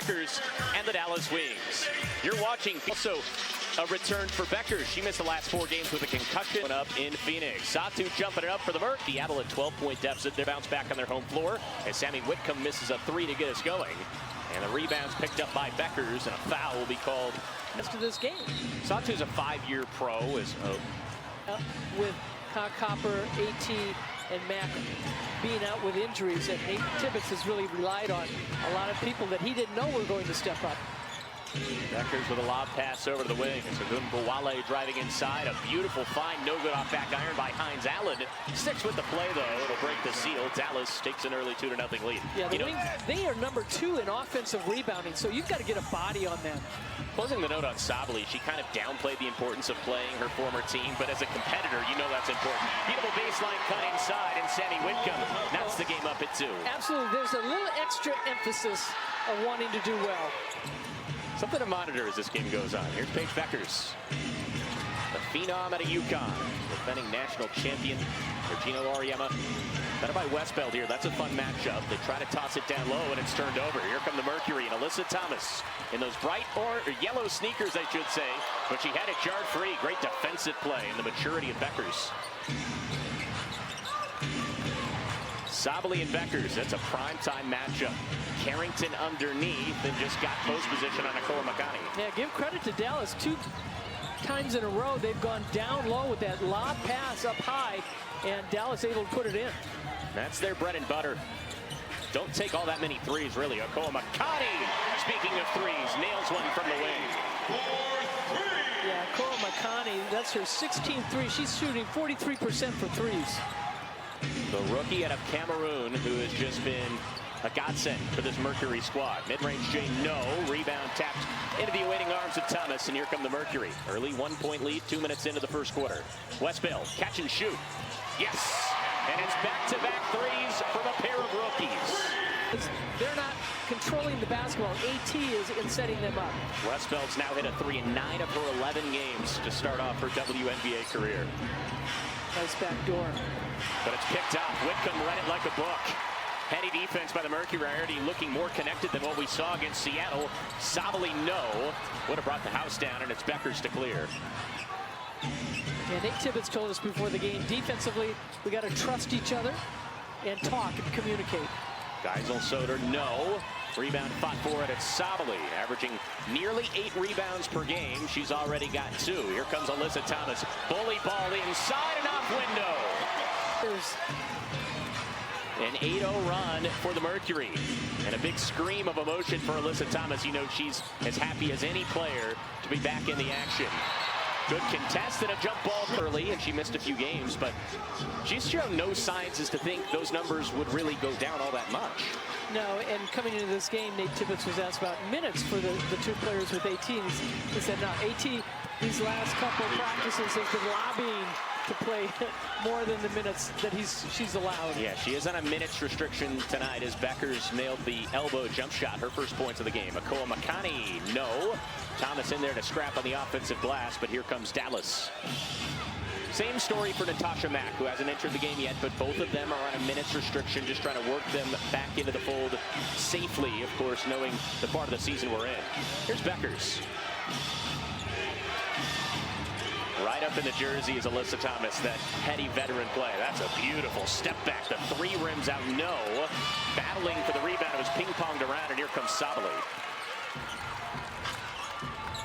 Beckers and the Dallas Wings. You're watching also a return for Beckers. She missed the last 4 games with a concussion. Up in Phoenix. Satu jumping it up for the Merc. Seattle at 12-point deficit. They bounce back on their home floor as Sammy Whitcomb misses a 3 to get us going. And the rebound's picked up by Beckers, and a foul will be called. Rest of this game. Satu's a 5-year pro. With Copper, AT, and Mac being out with injuries, and Nate Tibbetts has really relied on a lot of people that he didn't know were going to step up. Beckers with a lob pass over to the wing. So wnbalivetoday driving inside. A beautiful find. No good off back iron by Hines Allen. Sticks with the play, though. It'll break the seal. Dallas takes an early 2-0 lead. Yeah, the Wings, they are number 2 in offensive rebounding, so you've got to get a body on them. Closing the note on Sabally, she kind of downplayed the importance of playing her former team, but as a competitor, you know that's important. Beautiful baseline cut inside, and Sammy Whitcomb knocks the game up at 2. Absolutely. There's a little extra emphasis of wanting to do well. Something to monitor as this game goes on. Here's Paige Beckers, the phenom out of UConn, defending national champion Regina Lauriema. Better by Westbeld here. That's a fun matchup. They try to toss it down low, and it's turned over. Here come the Mercury and Alyssa Thomas in those bright or yellow sneakers, I should say. But she had it jarred free. Great defensive play and the maturity of Beckers. Sabally and Beckers, that's a primetime matchup. Carrington underneath and just got post position on Nicole McConney. Yeah, give credit to Dallas. 2 times in a row, they've gone down low with that lob pass up high, and Dallas able to put it in. That's their bread and butter. Don't take all that many threes, really. Nicole McConney, speaking of threes, nails one from the wing. Yeah, Nicole McConney, that's her 16th three. She's shooting 43% for threes. The rookie out of Cameroon, who has just been a godsend for this Mercury squad. Mid-range J, no. Rebound tapped into the awaiting arms of Thomas, and here come the Mercury. Early 1-point lead, 2 minutes into the first quarter. Westbeld, catch and shoot. Yes! And it's back-to-back threes from a pair of rookies. They're not controlling the basketball. AT is in setting them up. Westbeld's now hit a 3 in 9 of her 11 games to start off her WNBA career. Nice back door. But it's picked up. Whitcomb read it like a book. Heady defense by the Mercury, already looking more connected than what we saw against Seattle. Sabally, no. Would have brought the house down, and it's Beckers to clear. Yeah, Nate Tibbetts told us before the game, defensively, we got to trust each other and talk and communicate. Geisel-Soder, no. Rebound fought for it at Sabally, averaging nearly 8 rebounds per game. She's already got 2. Here comes Alyssa Thomas. Bully ball inside and off window. There's an 8-0 run for the Mercury. And a big scream of emotion for Alyssa Thomas. You know she's as happy as any player to be back in the action. Good contest and a jump ball early, and she missed a few games, but she's shown no signs as to think those numbers would really go down all that much. No, and coming into this game, Nate Tibbetts was asked about minutes for the 2 players with AT. He said, no, AT, these last couple practices has been lobbying to play more than the minutes that she's allowed. Yeah, she is on a minutes restriction tonight as Beckers nailed the elbow jump shot, her first points of the game. Nicole McConney, no. Thomas in there to scrap on the offensive glass, but here comes Dallas. Same story for Natasha Mack, who hasn't entered the game yet, but both of them are on a minutes restriction, just trying to work them back into the fold safely, of course, knowing the part of the season we're in. Here's Beckers. Right up in the jersey is Alyssa Thomas, that heady veteran play. That's a beautiful step back. The 3 rims out, no. Battling for the rebound, it was ping-ponged around, and here comes Sabally.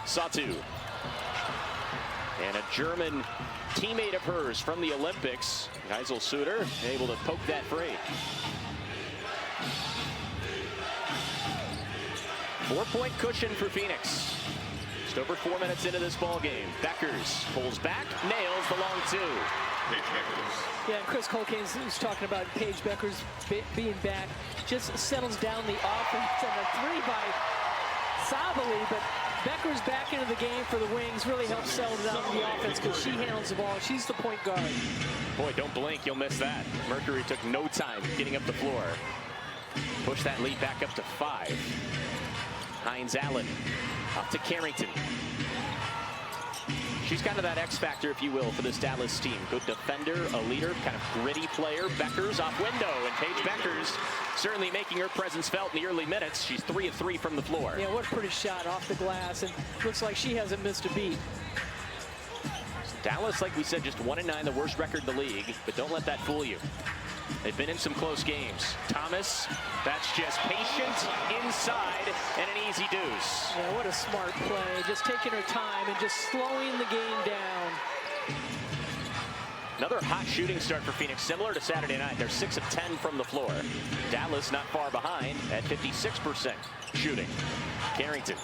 Satu. And a German teammate of hers from the Olympics, Geisel-Soder, able to poke that free. 4-point cushion for Phoenix. Just over 4 minutes into this ball game. Beckers pulls back, nails the long 2. Yeah, and Chris Colkane was talking about Paige Beckers being back. Just settles down the offense, and a 3 by Sabally, but Beckers back into the game for the Wings really helps settle down the offense because she handles the ball. She's the point guard. Boy, don't blink, you'll miss that. Mercury took no time getting up the floor. Push that lead back up to 5. Hines Allen up to Carrington. She's kind of that X factor, if you will, for this Dallas team. Good defender, a leader, kind of gritty player. Beckers off window, and Paige Beckers certainly making her presence felt in the early minutes. She's 3 of 3 from the floor. Yeah, what a pretty shot off the glass, and looks like she hasn't missed a beat. Dallas, like we said, just 1-9, the worst record in the league, but don't let that fool you. They've been in some close games. Thomas, that's just patient inside and an easy deuce. Yeah, what a smart play. Just taking her time and just slowing the game down. Another hot shooting start for Phoenix, similar to Saturday night. They're 6 of 10 from the floor. Dallas not far behind at 56% shooting. Carrington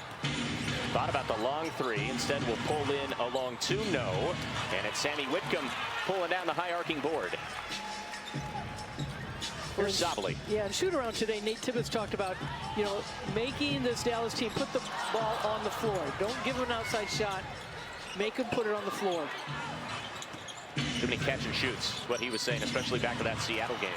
thought about the long 3. Instead, will pull in a long 2, no. And it's Sammy Whitcomb pulling down the high arcing board. Here's Zabali. Yeah, shoot around today, Nate Tibbetts talked about, making this Dallas team put the ball on the floor. Don't give them an outside shot. Make them put it on the floor. Too many catch and shoots, what he was saying, especially back to that Seattle game.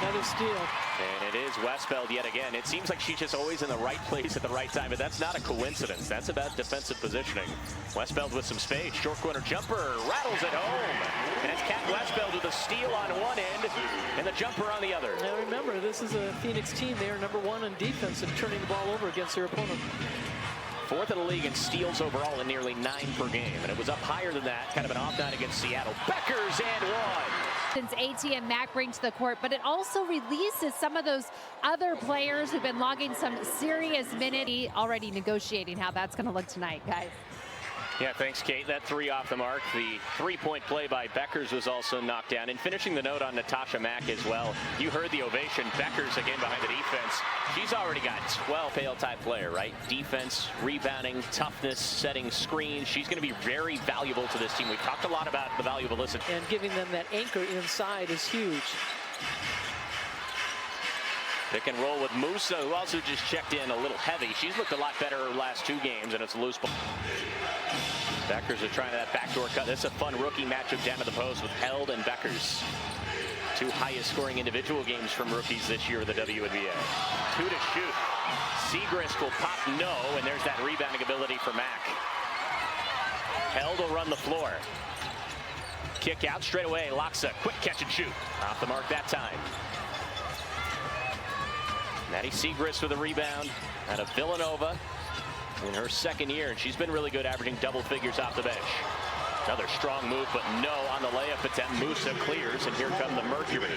Another steal. And it is Westbeld yet again. It seems like she's just always in the right place at the right time, but that's not a coincidence. That's about defensive positioning. Westbeld with some space. Short corner jumper, rattles it home. And it's Kat Westbeld with a steal on one end and the jumper on the other. Now remember, this is a Phoenix team. They are #1 in defense and turning the ball over against their opponent. 4th in the league in steals overall, and nearly 9 per game. And it was up higher than that, kind of an off night against Seattle. Beckers and 1. Since AT and Mac bring to the court, but it also releases some of those other players who've been logging some serious minutes. Already negotiating how that's going to look tonight, guys. Yeah, thanks, Kate. That 3 off the mark. The 3-point play by Beckers was also knocked down. And finishing the note on Natasha Mack as well. You heard the ovation. Beckers again behind the defense. She's already got 12 fail-type player, right? Defense, rebounding, toughness, setting screens. She's going to be very valuable to this team. We talked a lot about the value of Alyssa. And giving them that anchor inside is huge. Pick and roll with Musa, who also just checked in a little heavy. She's looked a lot better her last 2 games, and it's a loose ball. Beckers are trying that backdoor cut. This is a fun rookie matchup down at the post with Held and Beckers. 2 highest scoring individual games from rookies this year in the WNBA. 2 to shoot. Segrist will pop no, and there's that rebounding ability for Mack. Held will run the floor. Kick out straight away. Loxa, quick catch and shoot. Off the mark that time. Maddie Segrist with a rebound out of Villanova in her 2nd year, and she's been really good, averaging double figures off the bench. Another strong move, but no on the layup attempt. Musa clears, and here come the Mercury.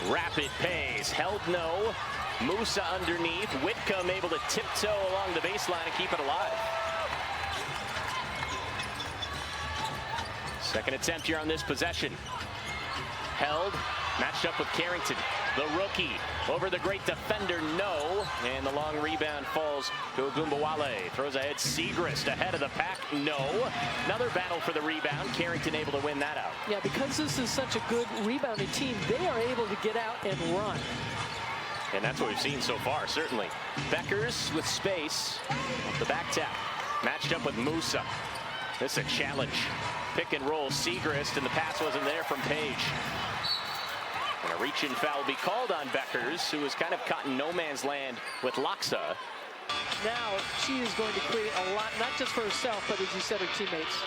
Rapid pace, Held no. Musa underneath. Whitcomb able to tiptoe along the baseline and keep it alive. 2nd attempt here on this possession. Held. Matched up with Carrington, the rookie, over the great defender, no. And the long rebound falls to Ogunbowale. Throws ahead Segrist ahead of the pack, no. Another battle for the rebound. Carrington able to win that out. Yeah, because this is such a good rebounding team, they are able to get out and run. And that's what we've seen so far, certainly. Beckers with space, off the back tap. Matched up with Musa. This is a challenge. Pick and roll, Segrist, and the pass wasn't there from Paige. And a reach-in foul will be called on Beckers, who was kind of caught in no man's land with Loxa. Now she is going to create a lot, not just for herself, but as you said, her teammates.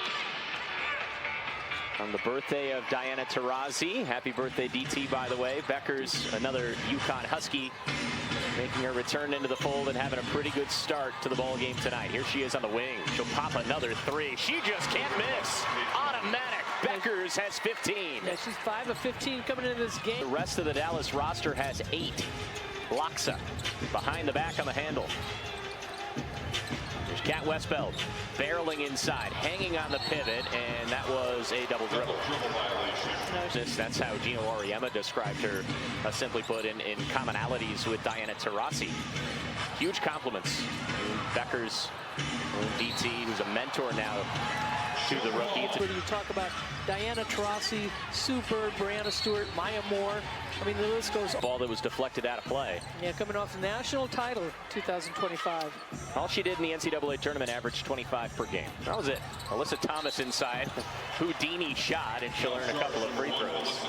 On the birthday of Diana Taurasi. Happy birthday, DT, by the way. Beckers, another UConn Husky, making her return into the fold and having a pretty good start to the ball game tonight. Here she is on the wing. She'll pop another 3. She just can't miss. Automatic. Beckers has 15. Yeah, she's 5 of 15 coming into this game. The rest of the Dallas roster has 8. Loxa behind the back on the handle. There's Kat Westbeld barreling inside, hanging on the pivot, and that was a double dribble. That's how Gino Auriemma described her, simply put, in commonalities with Diana Taurasi. Huge compliments. Beckers, DT, who's a mentor now to the rookie. You talk about Diana Taurasi, Sue Bird, Brianna Stewart, Maya Moore. I mean, the list goes on. Ball that was deflected out of play. Yeah, coming off the national title 2025. All she did in the NCAA tournament averaged 25 per game. That was it. Alyssa Thomas inside. Houdini shot, and she'll earn a couple of free throws.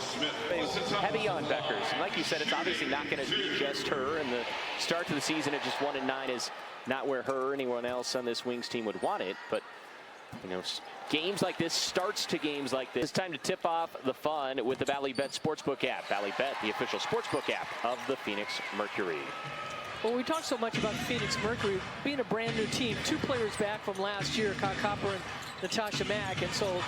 Heavy on Beckers. And like you said, it's obviously not going to be just her. And the start to the season at just 1-9 is not where her or anyone else on this Wings team would want it. But, you know, games like this, starts to games like this. It's time to tip off the fun with the Bally Bet Sportsbook app. Bally Bet, the official sportsbook app of the Phoenix Mercury. Well, we talked so much about Phoenix Mercury being a brand new team. 2 players back from last year, Kyle Copper and Natasha Mack. And so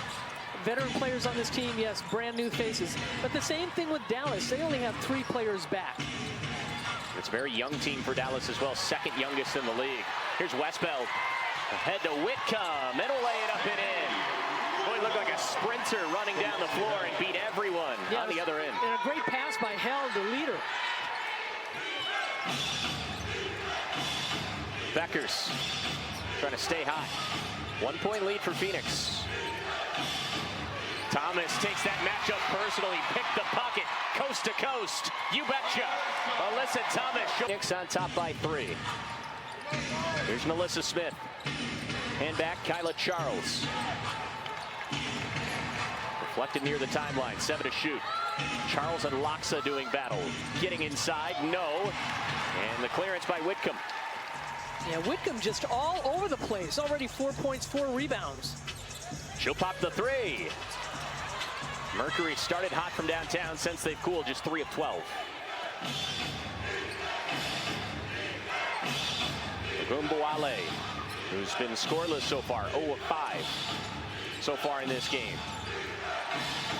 veteran players on this team, yes, brand new faces. But the same thing with Dallas. They only have 3 players back. It's a very young team for Dallas as well, second youngest in the league. Here's Westbeld. Ahead to Whitcomb, and will lay it up and in. Boy, looked like a sprinter running down the floor and beat everyone on the other end. And a great pass by Held, the leader. Beckers trying to stay hot. 1-point lead for Phoenix. Thomas takes that matchup personally, picked the pocket, coast to coast. You betcha. Alyssa Thomas. Phoenix on top by 3. Here's Melissa Smith. Hand back, Kyla Charles. Reflected near the timeline, 7 to shoot. Charles and Loxa doing battle. Getting inside, no. And the clearance by Whitcomb. Yeah, Whitcomb just all over the place. Already 4 points, 4 rebounds. She'll pop the 3. Mercury started hot from downtown. Since they've cooled, just 3 of 12. Wnbalivetoday, who's been scoreless so far, 0 of 5 so far in this game.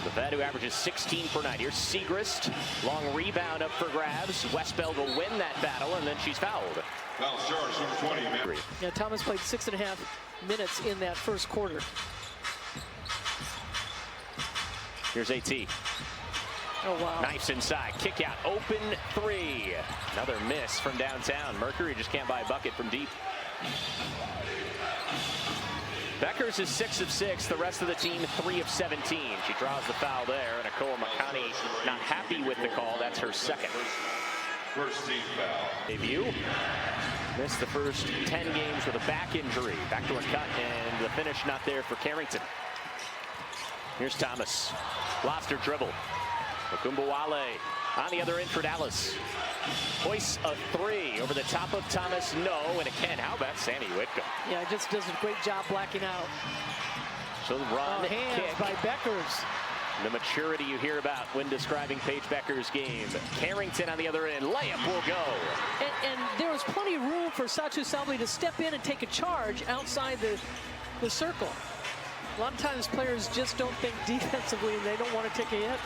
The vet who averages 16 per night. Here's Segrist, long rebound up for grabs. Westbeld will win that battle, and then she's fouled. Foul charge, number 20, man. Yeah, Thomas played 6.5 minutes in that first quarter. Here's AT. Oh, wow. Nice inside, kick out, open 3. Another miss from downtown. Mercury just can't buy a bucket from deep. Beckers is 6 of 6. The rest of the team 3 of 17. She draws the foul there, and Akoa Makani not happy with the call. That's her second. First team foul. Debut. Missed the first 10 games with a back injury. Backdoor cut, and the finish not there for Carrington. Here's Thomas. Lost her dribble. Wnbalivetoday on the other end for Dallas. Hoists a 3 over the top of Thomas. No, and again, how about Sammy Whitcomb? Yeah, just does a great job blacking out. So run, hands kick. by Beckers. The maturity you hear about when describing Paige Becker's game. Carrington on the other end. Layup will go. And there was plenty of room for Satu Sabally to step in and take a charge outside the circle. A lot of times players just don't think defensively and they don't want to take a hit.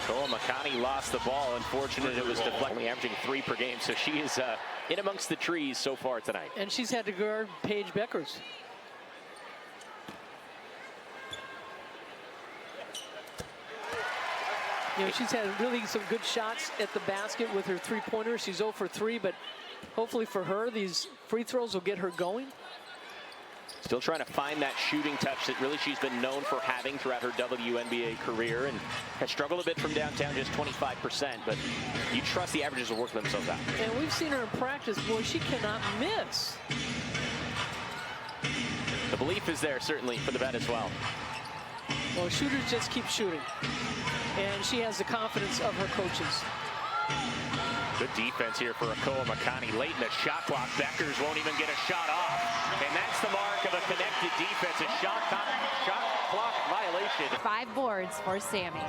Akoa Makani lost the ball. Unfortunate it was deflected. Only averaging 3 per game, so she is in amongst the trees so far tonight. And she's had to guard Paige Beckers. You know, she's had really some good shots at the basket with her 3-pointer. She's 0 for 3, but hopefully for her, these free throws will get her going. Still trying to find that shooting touch that really she's been known for having throughout her WNBA career, and has struggled a bit from downtown, just 25%, but you trust the averages will work themselves out. And we've seen her in practice. Boy, she cannot miss. The belief is there, certainly, for the vet as well. Well, shooters just keep shooting. And she has the confidence of her coaches. Good defense here for Akoa Makani. Late in the shot clock, Beckers won't even get a shot off. And that's the mark of a connected defense. A shot clock violation. 5 boards for Sammy.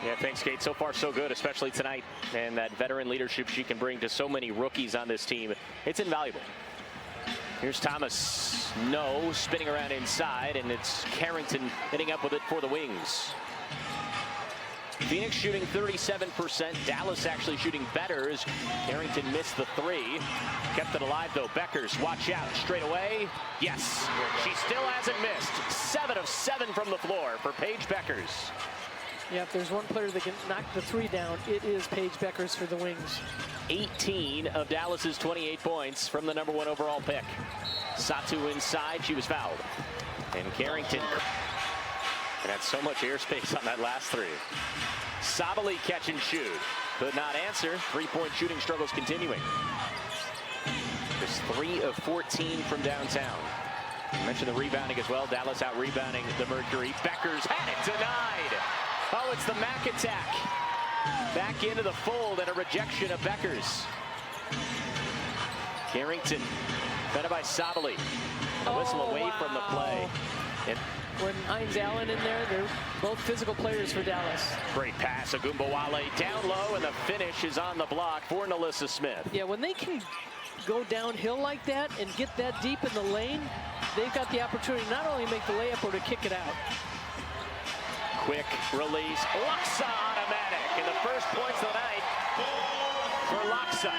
Yeah, thanks, Kate. So far, so good, especially tonight. And that veteran leadership she can bring to so many rookies on this team. It's invaluable. Here's Thomas. No, spinning around inside, and it's Carrington hitting up with it for the Wings. Phoenix shooting 37%. Dallas actually shooting better as Carrington missed the 3. Kept it alive, though. Beckers, watch out. Straight away. Yes, she still hasn't missed. 7 of 7 from the floor for Paige Beckers. Yeah, if there's one player that can knock the 3 down, it is Paige Beckers for the Wings. 18 of Dallas's 28 points from the #1 overall pick. Satu inside. She was fouled. And Carrington and had so much airspace on that last three. Sabali catch and shoot. Could not answer. Three-point shooting struggles continuing. Just 3 of 14 from downtown. I mentioned the rebounding as well. Dallas out rebounding the Mercury. Beckers had it denied. Oh, it's the Mac attack. Back into the fold and a rejection of Beckers. Carrington fed by Sabali. A whistle away from the play. And when Hines Allen in there, they're both physical players for Dallas. Great pass, Agumbawale down low, and the finish is on the block for Nalissa Smith. Yeah, when they can go downhill like that and get that deep in the lane, they've got the opportunity to not only make the layup or to kick it out. Quick release, Laksa automatic, and the first points of the night for Laksa.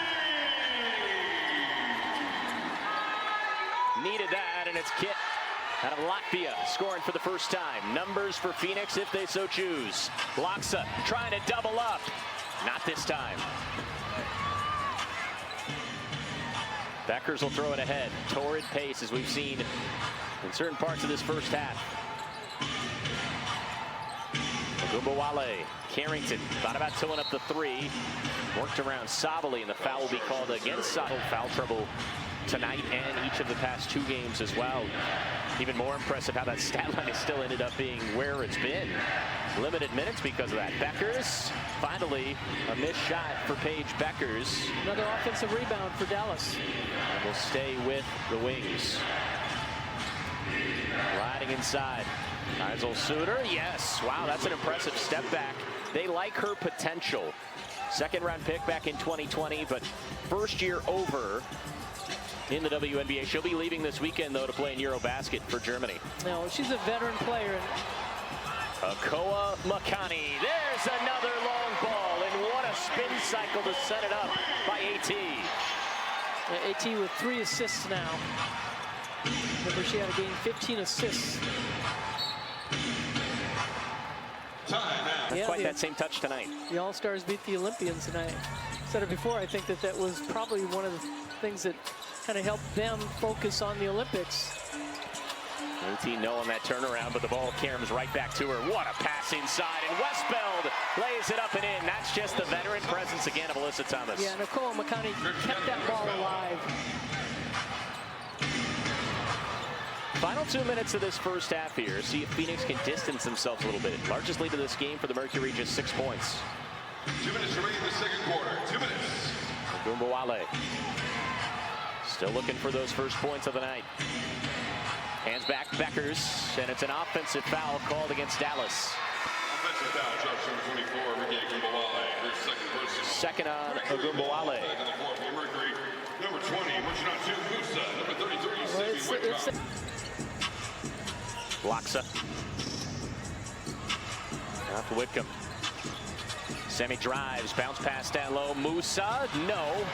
Needed that, and it's Kit out of Latvia scoring for the first time. Numbers for Phoenix if they so choose. Laksa trying to double up. Not this time. Beckers will throw it ahead. Torrid pace as we've seen in certain parts of this first half. Agumbawale, Carrington thought about tilling up the three. Worked around Sabali, and the foul will be called against Sabali. Foul trouble tonight and each of the past 2 games as well. Even more impressive how that stat line has still ended up being where it's been. Limited minutes because of that. Beckers, finally, a missed shot for Paige Beckers. Another offensive rebound for Dallas. And we'll stay with the Wings. Riding inside. Nigel Suter, yes. Wow, that's an impressive step back. They like her potential. Second round pick back in 2020, but first year over in the WNBA. She'll be leaving this weekend, though, to play in Eurobasket for Germany. No, she's a veteran player. Akoa Makani. There's another long ball, and what a spin cycle to set it up by AT. Yeah, AT with 3 assists now. Remember, she had to gain 15 assists. Not quite that same touch tonight. The All-Stars beat the Olympians tonight. Said it before, I think that was probably one of the things that kind of helped them focus on the Olympics. AT no on that turnaround, but the ball caroms right back to her. What a pass inside, and Westbeld lays it up and in. That's just the veteran presence again of Alyssa Thomas. Yeah, Nicole McConney kept that ball alive. Final 2 minutes of this first half here. See if Phoenix can distance themselves a little bit. Largest lead of this game for the Mercury, just 6 points. 2 minutes remaining in the second quarter. 2 minutes. Agumbawale still looking for those first points of the night. Hands back Beckers, and it's an offensive foul called against Dallas. Offensive foul, charge number 24, Ricky Agumbawale. Her second personal. Second on Agumbawale. Mercury, number 20, pushing on 2, Musa. Number 33, Sammy Whitcomb. Laksa. Out to Whitcomb. Sammy drives, bounce pass down low. Musa, no.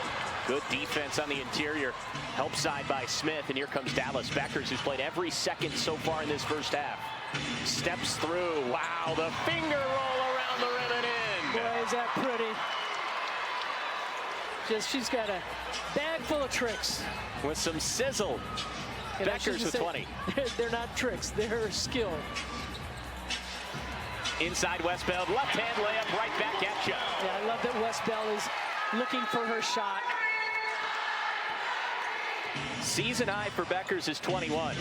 Good defense on the interior. Help side by Smith, and here comes Dallas. Beckers, who's played every second so far in this first half. Steps through. Wow, the finger roll around the rim and in. Boy, is that pretty. She's got a bag full of tricks. With some sizzle. And Beckers with 20. They're not tricks, they're skill. Inside Westbeld, left hand layup right back at you. Yeah, I love that Westbeld is looking for her shot. Season high for Beckers is 21.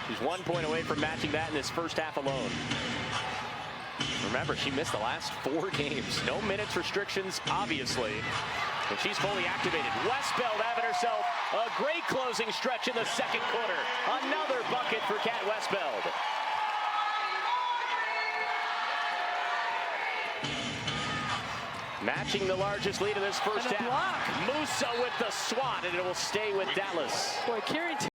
She's 1 point away from matching that in this first half alone. Remember, she missed the last 4 games. No minutes restrictions, obviously. And she's fully activated. Westbeld having herself a great closing stretch in the second quarter. Another bucket for Kat Westbeld. Matching the largest lead of this first half. Block. Musa with the swat, and it will stay with Dallas. Boy, Carrington.